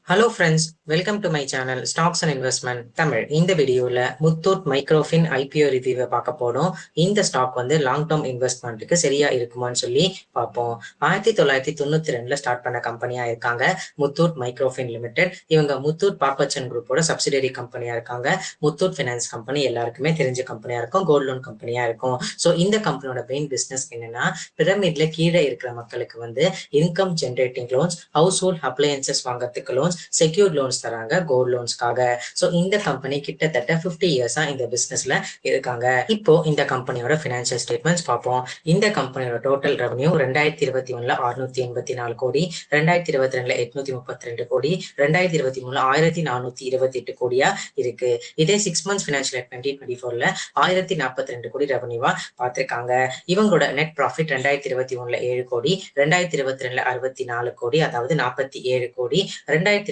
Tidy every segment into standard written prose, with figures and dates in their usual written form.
Hello friends, welcome to my channel stocks and investment Tamil. இந்த வீடியோவில் Muthoot Microfin IPO ரிவ்யூவை பார்க்க போனோம். இந்த ஸ்டாக் வந்து லாங் டேர்ம் இன்வெஸ்ட்மெண்ட்டுக்கு சரியா இருக்குமான்னு சொல்லி பார்ப்போம். 1992 ஸ்டார்ட் பண்ண கம்பெனியா இருக்காங்க முத்தூட் மைக்ரோஃபின் லிமிடெட். இவங்க முத்தூட் பாப்பச்சன் குரூப்போட சப்சிடரி கம்பெனியா இருக்காங்க. முத்தூட் ஃபினான்ஸ் கம்பெனி எல்லாருக்குமே தெரிஞ்ச கம்பெனியா இருக்கும், கோல்ட் லோன் கம்பெனியா இருக்கும். ஸோ இந்த கம்பெனியோட மெயின் பிசினஸ் என்னன்னா, பிரமிட்ல கீழே இருக்கிற மக்களுக்கு வந்து income generating loans, house hold appliances வாங்கறதுக்கு லோன்ஸ், செக்யூர்ட் லோன்ஸ் தராங்க கோல்ட் லோன்ஸ்க்காக. சோ இந்த கம்பெனி கிட்டத்தட்ட 50 இயர்ஸா இந்த பிசினஸ்ல இருக்காங்க. இப்போ இந்த கம்பெனியோட பினான்சியல் ஸ்டேட்மெண்ட்ஸ் பார்ப்போம். இந்த கம்பெனியோட டோட்டல் ரெவன்யூ 2021 684 கோடி, 2022 832 கோடி, 2023 1428 கோடியா இருக்கு. இதே 6 months பினான்சியல் 2024 1042 கோடி ரெவன்யூவா பார்த்திருக்காங்க. இவங்களோட நெட் ப்ராஃபிட் 2021 7 கோடி, 2022 64 கோடி, அதாவது 47 கோடி, 2023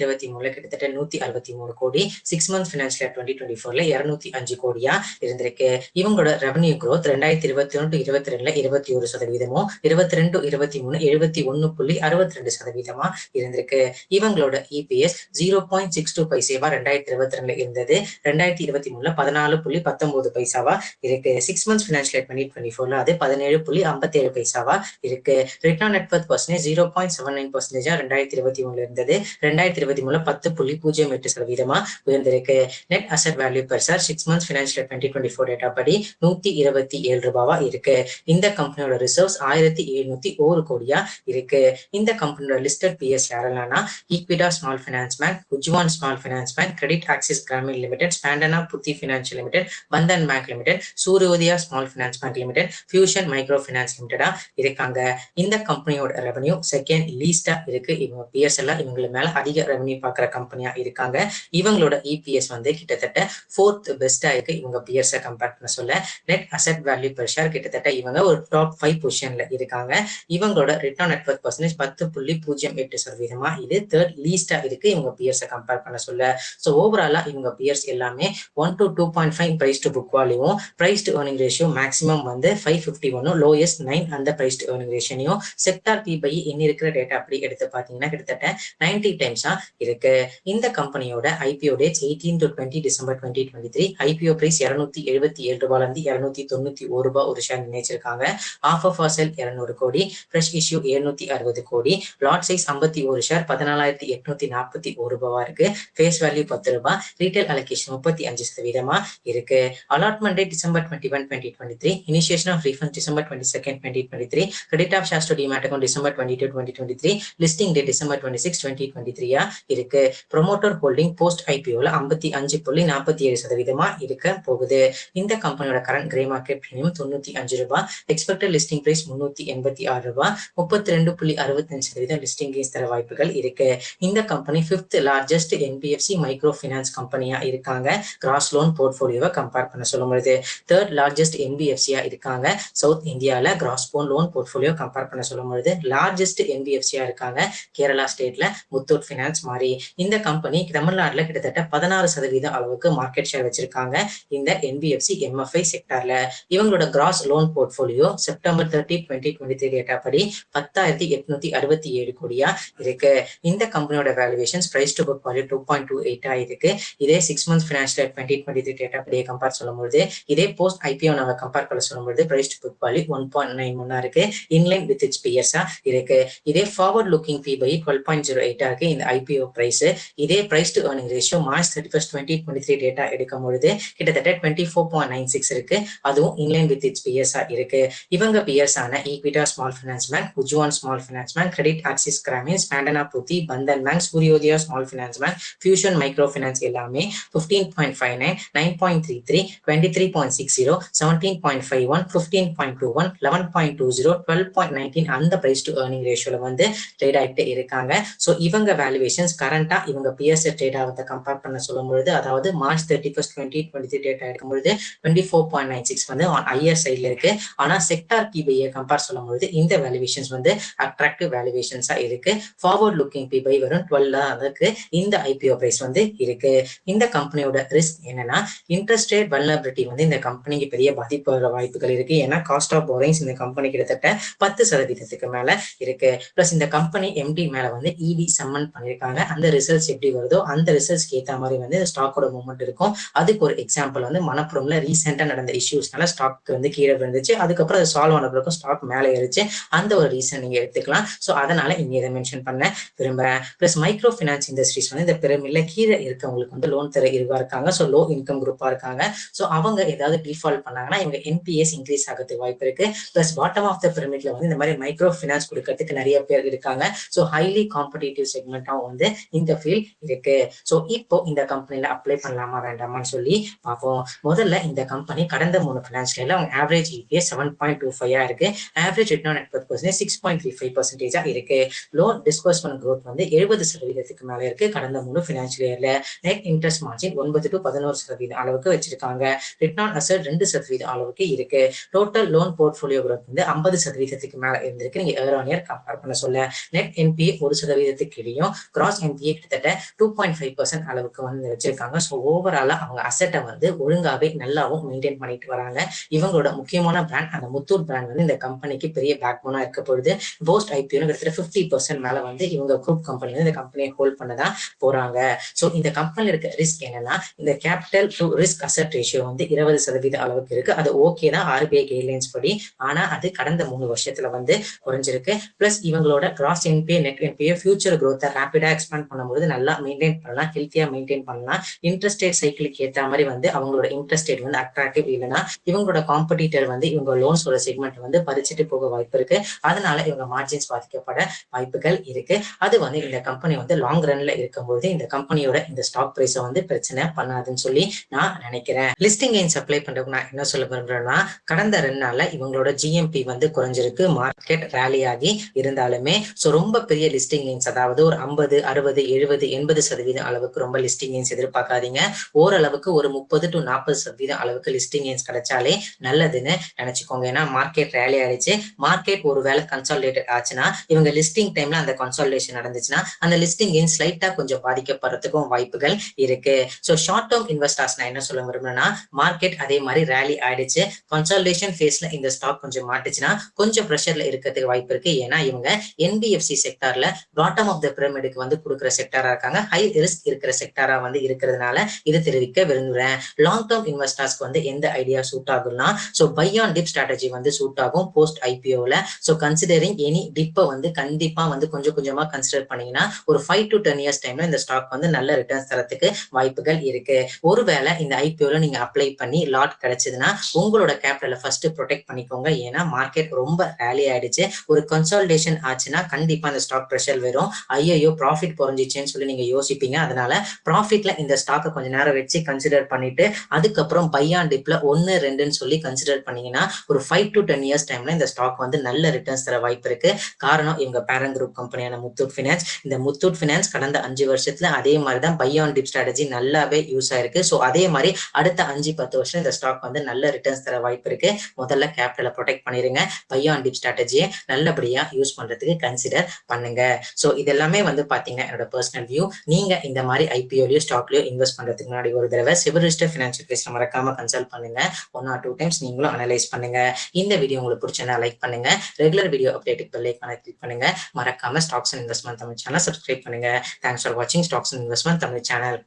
கிட்டத்தட்ட 163 கோடி, 6 months பினான்சியல் 2024 205 கோடியா இருந்திருக்கு. இவங்களோட ரெவன்யூ growth 2021-22 21%, 22-23 71.62% இருந்திருக்கு. இவங்களோட EPS 0.62 பைசேவா 2022 இருந்தது, 2023 14.19 பைசாவா இருக்கு. 6 months பினான்சியல் 2024 அது 17.57 பைசாவா இருக்கு. ரிட்டர்ன் நெட் வொர்த் பர்சன்டேஜ் 0.79% 2021 இருந்தது, 2023 10.08% உயர்ந்திருக்கு. Net asset value per share 6 months financial 2024 data படி 127 ரூபாவா இருக்கு. இந்த கம்பெனியோட ரிசர்வ்ஸ் 1701 கோடியா இருக்கு. இந்த கம்பெனியோட லிஸ்டட் பிஎஸ் யாரெல்லாம்னா, Equitas small finance bank, Ujjivan small finance bank, credit access Grameen limited, Spandana Sphoorty financial limited, Bandhan bank limited, Suryoday small finance bank limited, fusion micro finance லிமிடெடா இருக்காங்க. இந்த கம்பெனியோட ரெவன்யூ செகண்ட் லீஸ்டா இருக்கு. இவங்க பிஎஸ் எல்லாம் இவங்க மேல அதிக ரெவன்யூ பாக்குற கம்பெனியா இருக்காங்க. இவங்களோட EPS வந்து கிட்டத்தட்ட 4th பெஸ்டா இருக்கு இவங்க பியர்ஸை கம்பேர் பண்ண சொல்ல. Net asset value per share கிட்டத்தட்ட இவங்க ஒரு டாப் 5 பொசிஷன்ல இருக்காங்க. இவங்களோட ரிட்டர்ன் நெட் வொர்த் பர்சன்டேஜ் 10.08%, இது தேர்ட் லீஸ்டா இருக்கு இவங்க பியர்ஸை கம்பேர் பண்ண சொல்ல. ஸோ ஓவராலா இவங்க பியர்ஸ் எல்லாமே 1 to 2.5 பிரைஸ் டு புக் வேல்யூவும், price to earning ratio maximum வந்து 551, லோயஸ்ட் 9 அந்த பிரைஸ் டு ஏர்னிங் ரேஷியோனையும், செக்டார் PBI இன்னி இருக்கிற டேட்டா அப்படி எடுத்து பாத்தீங்கன்னா கிட்டத்தட்ட 90 டைம்ஸா இருக்கு. இந்த கம்பெனியோட IPO dates 18 to 20 December 2023. IPO price 277 ரூபாயில இருந்து 291 ரூபாய் ஒரு ஷேர் நிர்ணயிச்சிருக்காங்க. ஆஃபர் ஃபார் சேல் 200 கோடி, ஃப்ரெஷ் இஷ்யூ 760 கோடி, லாட் சைஸ் 51 ஷேர் 14,841 ரூபாவா இருக்கு. ஃபேஸ் வேல்யூ 10 ரூபாய், ரீட்டைல் அலோகேஷன் 35% இருக்கு. Allotment date December 21, 2023, initiation of refund December 22, 2023, credit of shares to demat account December 22, 2023, listing date December 26, 2023 இருக்கு. ப்ரொமோட்டர் ஹோல்டிங் போஸ்ட் IPOல 55.47% இருக்க போகுது. இந்த கம்பெனியோட கரண்ட் கிரே மார்க்கெட் பிரீமியம் 95 ரூபாய், expected listing price 386 ரூபாய், 32.65% listing gains தர வாய்ப்புகள் இருக்கு. இந்த company 5th largest NBFC micro finance கம்பெனியா இருக்காங்க கிராஸ் லோன் போர்ட்போலியோவை கம்பேர் பண்ண சொல்லும்போது. தேர்ட் லார்ஜஸ்ட் NBFCயா இருக்காங்க சவுத் இந்தியால கிராஸ் லோன் போர்ட்போலியோ கம்பேர் பண்ண சொல்லும்போது. லார்ஜஸ்ட் NBFCயா இருக்காங்க கேரளா ஸ்டேட்ல முத்தூட் ஃபினான்ஸ் மாதிரி. இந்த கம்பெனி தமிழ்நாட்டுல கிட்டத்தட்ட 16% அளவுக்கு மார்க்கெட் ஷேர் வச்சிருக்காங்க இந்த NBFC MFI செக்டார்ல. இவங்களோட gross loan portfolio September 30, 2023 data படி 10,867 கோடியா இருக்கு. இந்த கம்பெனியோட valuations price to book value 2.28 இருக்கு. இதே 6 months பினான்சியல் 2023 டேட்டா படி கம்பேர் சொல்லும்போது, இதே போஸ்ட் IPO நம்ம கம்பேர் பண்ண சொல்லும்போது பிரைஸ் டு புக் வேல்யூ 1.91 இருக்கு. இன்லைன் வித் இட்ஸ் பியர்ஸா இருக்கு. இதே ஃபார்வர்ட் லுக்கிங் PBI 12.08 இருக்கு இந்த IPO பிரைஸ். இதே price to earning ratio March 31, 2023 data எடுக்கும் பொழுது கிட்டத்தட்ட 24.96 இருக்கு. அதுவும் இன்லைன் வித் இட்ஸ் பியர்ஸா இருக்கு. இவங்க பியர்ஸ் ஆன Equitas small finance bank, Ujjivan small finance bank, credit access Grameen, Spandana Sphoorty, Bandhan bank, Suryoday small finance bank, fusion micro finance எல்லாமே 15.59, 9.33, 23.60, 17.51, 15.21, 11.20, 12.19 அந்த பிரைஸ் டு ஏர்னிங் ரேஷியோல வந்து ட்ரேட் ஆகிட்டு இருக்காங்க. ஸோ இவங்க வேல்யூவேஷன்ஸ் கரண்டா இவங்க பிஎஸ்ஏ டேட்டாவை கம்பேர் பண்ண சொல்லும்போது, அதாவது March 31, 2023 டேட்டா எடுக்கும்போது 24.96 வந்து ஹையர் சைட்ல இருக்கு. ஆனா செக்டார் PBI கம்பேர் சொல்லும்போது இந்த வேல்யூவேஷன்ஸ் வந்து அட்ராக்டிவ் வேல்யூவேஷன்ஸா இருக்கு. ஃபார்வர்ட் லுக்கிங் PBI வரும் 12 அதுக்கு இந்த IPO பிரைஸ் வந்து இருக்கு. இந்த கம்பெனியோட ரிஸ்க் என்னன்னா, இன்ட்ரெஸ்ட் ரேட் வல்னரபிலிட்டி வந்து இந்த கம்பெனிக்கு பெரிய பாதிப்பு வர வாய்ப்புகள் இருக்கு. ஏன்னா காஸ்ட் ஆஃப் போரிங்ஸ் இந்த கம்பெனி கிட்டத்தட்ட 10% மேல இருக்கு. பிளஸ் இந்த கம்பெனி MD மேல வந்து ED சம்மன் பண்ணிருக்காங்க. பண்ணியிருக்காங்க. அந்த ரிசல்ட்ஸ் எப்படி வருதோ அந்த ரிசல்ட்ஸ்க்கு ஏற்ற மாதிரி வந்து ஸ்டாக்கோட மூவ்மெண்ட் இருக்கும். அதுக்கு ஒரு எக்ஸாம்பிள் வந்து மணப்புரம்ல ரீசெண்டா நடந்த இஷ்யூஸ்னால ஸ்டாக் வந்து கீழே விழுந்துச்சு. அதுக்கப்புறம் அது சால்வ் ஆன பிறகு ஸ்டாக் மேலே ஏறிச்சு. அந்த ஒரு ரீசன் நீங்க எடுத்துக்கலாம். ஸோ அதனால இங்க இதை மென்ஷன் பண்ண விரும்புறேன். பிளஸ் மைக்ரோ ஃபினான்ஸ் இண்டஸ்ட்ரீஸ் வந்து இந்த பிரமிட்ல கீழே இருக்கவங்களுக்கு வந்து லோன் தர இருவா இருக்காங்க. ஸோ லோ இன்கம் குரூப்பா இருக்காங்க. ஸோ அவங்க ஏதாவது டிஃபால்ட் பண்ணாங்கன்னா இவங்க என்பிஎஸ் இன்க்ரீஸ் ஆகிறதுக்கு வாய்ப்பு இருக்கு. பிளஸ் பாட்டம் ஆஃப் த பிரமிட்ல வந்து இந்த மாதிரி மைக்ரோ ஃபினான்ஸ் கொடுக்கறதுக்கு நிறைய பேர் இருக்காங்க. ஸோ ஹைலி காம்படிட்டிவ் செக்மெண்ட்டாகவும் வந்து இந்த ஃபீல்ட் இருக்கு. ஸோ இப்போ இந்த கம்பெனில அப்ளை பண்ணலாமா வேண்டாமான்னு சொல்லி பார்ப்போம். முதல்ல இந்த கம்பெனி கடந்த 3 ஃபினான்ஷியல் அவங்க ஆவரேஜ் இபிஎஸ் 7.25 இருக்கு. Average return on net Worth 6.35% இருக்கு. லோன் டிஸ்பர்ஸ்மென்ட் growth வந்து 70% மேல இருக்கு கடந்த 3 ஃபினான்ஷியல் இயர்ல. நெட் இன்ட்ரெஸ்ட் மார்ஜின் 9 to 11% அளவுக்கு வச்சிருக்காங்க. ரிட்டர்ன் ஆன் அசெட் 2% அளவுக்கு இருக்கு. டோட்டல் லோன் போர்ட்ஃபோலியோ growth வந்து 50% மேல இருந்திருக்கு. நீங்க இயர் ஆன் இயர் கம்பேர் பண்ண சொல்ல. நெட் என்பிஏ 1% கீழேயும் கிராஸ் என்பிஏ கிட்டத்தட்ட 2.5% அளவுக்கு வந்து வச்சிருக்காங்க. ஸோ ஓவராலா அவங்க அசெட்டை வந்து ஒழுங்காவே நல்லாவும் மெயின்டைன் பண்ணிட்டு வராங்க. இவங்களோட முக்கியமான பிராண்ட் அந்த முத்தூட் பிராண்ட் வந்து இந்த கம்பெனிக்கு பெரிய பேக் போனா இருக்க பொழுது போஸ்ட் ஐபிஓ கிட்டத்தட்ட 50% மேல வந்து இவங்க குரூப் கம்பெனி வந்து இந்த கம்பெனியை ஹோல்ட் பண்ணதான் போறாங்க. ஸோ இந்த கம்பெனில இருக்க ரிஸ்க் என்னன்னா இந்த capital to risk asset ratio வந்து 20% அளவுக்கு இருக்கு. அது ஓகே தான் ஆர்பிஐ கைட்லைன்ஸ் படி. ஆனா அது கடந்த 3 வருஷத்துல வந்து குறைஞ்சிருக்கு. பிளஸ் இவங்களோட gross NPA net NPA future growth ரேபிடா எக்ஸ்பேண்ட் பண்ணும்போது நல்லா மெயின்டைன் பண்ணலாம், ஹெல்த்தியா மெயின்டைன் பண்ணலாம். இன்ட்ரெஸ்ட் ரேட் சைக்கிளுக்கு ஏற்ற மாதிரி வந்து அவங்களோட இன்ட்ரெஸ்ட் ரேட் வந்து அட்ராக்டிவ் இல்லைன்னா இவங்களோட காம்படிட்டர் வந்து இவங்க லோன்ஸோட செக்மெண்ட் வந்து பறிச்சுட்டு போக வாய்ப்பு இருக்கு. அதனால இவங்க மார்ஜின்ஸ் பாதிக்கப்பட வாய்ப்புகள் இருக்கு. அது வந்து இந்த கம்பெனி வந்து லாங் ரன்ல இருக்கும்போது இந்த கம்பெனியோட இந்த ஸ்டாக் பிரைஸை வந்து பிரச்சனை பண்ணாதுன்னு சொல்லி நான் நினைக்கிறேன். லிஸ்டிங் கெயின்ஸ் அப்ளை பண்றதுக்கு நான் என்ன சொல்ல விரும்புறேன்னா கடந்த 2 நாள்ல இவங்களோட ஜிஎம்பி வந்து குறைஞ்சிருக்கு. மார்க்கெட் ரேலி ஆகி இருந்தாலுமே ஸோ ரொம்ப பெரிய லிஸ்டிங் கெயின்ஸ் அதாவது ஒரு 50, 60, 70, 80% அளவுக்கு ரொம்ப லிஸ்டிங் கெயின்ஸ் எதிர்பார்க்காதீங்க. ஓரளவுக்கு ஒரு 30 to 40% அளவுக்கு லிஸ்டிங் கெயின்ஸ் கிடைச்சாலே நல்லதுன்னு நினைச்சுக்கோங்க. ஏன்னா மார்க்கெட் ரேலி ஆயிடுச்சு. மார்க்கெட் ஒருவேளை கன்சாலிடேட் ஆச்சுன்னா இவங்க லிஸ்டிங் டைம்ல அந்த கன்சாலிடேஷன் நடந்துச்சுன்னா அந்த லிஸ்டிங் கெயின் ஸ்லைட்டா கொஞ்சம் பாதிக்கப்படுறதுக்கும் வாய்ப்புகள் இருக்கு. ஸோ ஷார்ட் டேர்ம் இன்வெஸ்டர்ஸ் நான் என்ன சொல்ல விரும்புறேன்னா மார்க்கெட் அதே மாதிரி ரேலி ஆயிடுச்சு. கன்சாலிடேஷன் ஃபேஸ்ல இந்த ஸ்டாக் கொஞ்சம் மாட்டுச்சுன்னா கொஞ்சம் ப்ரெஷர்ல இருக்கிறதுக்கு வாய்ப்பு இருக்கு. ஏன்னா இவங்க என்பிஎஃப்சி செக்டார்ல பாட்டம் ஆஃப் த பிரமிடுக்கு வந்து கொடுக்குற செக்டாரா இருக்காங்க. ஹை ரிஸ்க் இருக்கிற செக்டாரா வந்து இருக்கிறதுனால இது தெரிவிக்க விரும்புறேன். லாங் டேர்ம் இன்வெஸ்டர்ஸ்க்கு வந்து எந்த ஐடியா சூட் ஆகும்னா so buy on dip strategy வந்து சூட் ஆகும் போஸ்ட் ஐபிஓல. ஸோ கன்சிடரிங் எனி டிப்பை வந்து கண்டிப்பா வந்து கொஞ்சம் கொஞ்சமா கன்சிடர் பண்ணீங்கன்னா ஒரு 5 to 10 இயர்ஸ் டைம்ல இந்த ஸ்டாக் வந்து நல்ல ரிட்டர்ன்ஸ் தரத்துக்கு வாய்ப்புகள் இருக்கு. ஒருவேளை இந்த ஐபிஓல நீங்க அப்ளை பண்ணி லாட் கிடைச்சதுன்னா உங்களோட கேபிட்டலை ஃபர்ஸ்ட் ப்ரொடெக்ட் பண்ணிக்கோங்க. ஏன்னா மார்க்கெட் ரொம்ப ரேலி ஆயிடுச்சு. ஒரு கன்சாலிடேஷன் ஆச்சுன்னா கண்டிப்பா அந்த ஸ்டாக் ப்ரெஷர் வரும். ஐயோ ப்ராஃபிட் குறைஞ்சிச்சேன்னு சொல்லி நீங்க யோசிப்பீங்க. அதனால ப்ராஃபிட்ல இந்த ஸ்டாக்கை கொஞ்ச நேரம் வச்சு கன்சிடர் பண்ணிட்டு அதுக்கப்புறம் பை ஆன் டிப்ல 1, 2ன்னு சொல்லி கன்சிடர் பண்ணீங்கன்னா ஒரு 5 to 10 இயர்ஸ் டைம்ல இந்த ஸ்டாக் வந்து நல்ல ரிட்டர்ன்ஸ் தர வாய்ப்பு இருக்கு. காரணம் இவங்க பேரண்ட் குரூப் கம்பெனியான முத்தூட் ஃபினான்ஸ். இந்த முத்தூட் ஃபினான்ஸ் கடந்த 5 வருஷத்துல அதே மாதிரி தான் பை ஆன் டிப் ஸ்ட்ராட்டஜி நல்லாவே யூஸ் ஆயிருக்கு. ஸோ அதே மாதிரி அடுத்த 5-10 வருஷம் இந்த ஸ்டாக் வந்து நல்ல ரிட்டர்ன்ஸ் தர வாய்ப்பு இருக்கு. முதல்ல கேபிட்டலை ப்ரொடெக்ட் பண்ணிருங்க. பை ஆன் டிப் ஸ்ட்ராட்டஜியை நல்லபடியா யூஸ் பண்றதுக்கு கன்சிடர் பண்ணுங்க. ஸோ இதெல்லாமே வந்து பாத்தீங்கன்னா என்னோட பர்சனல் வியூ. நீங்க இந்த மாதிரி ஐபிஓலயோ ஸ்டாக்லயோ இன்வெஸ்ட் பண்றதுக்கு முன்னாடி ஒரு தடவை சிவில் ரிஜிஸ்டர் ஃபினான்ஷியல் பிளேஸ்ல மறக்காம கன்சல்ட் பண்ணுங்க. 1 or 2 டைம்ஸ் நீங்களும் அனலைஸ் பண்ணுங்க. இந்த வீடியோ உங்களுக்கு பிடிச்சிருந்தா லைக் பண்ணுங்க. ரெகுலர் வீடியோ அப்டேட்டுக்கு பெல் ஐகானை கிளிக் பண்ணுங்க. மறக்காம stocks and investment Tamil channel subscribe பண்ணுங்க. தேங்க்ஸ் ஃபார் வாட்சிங் stocks and investment Tamil channel.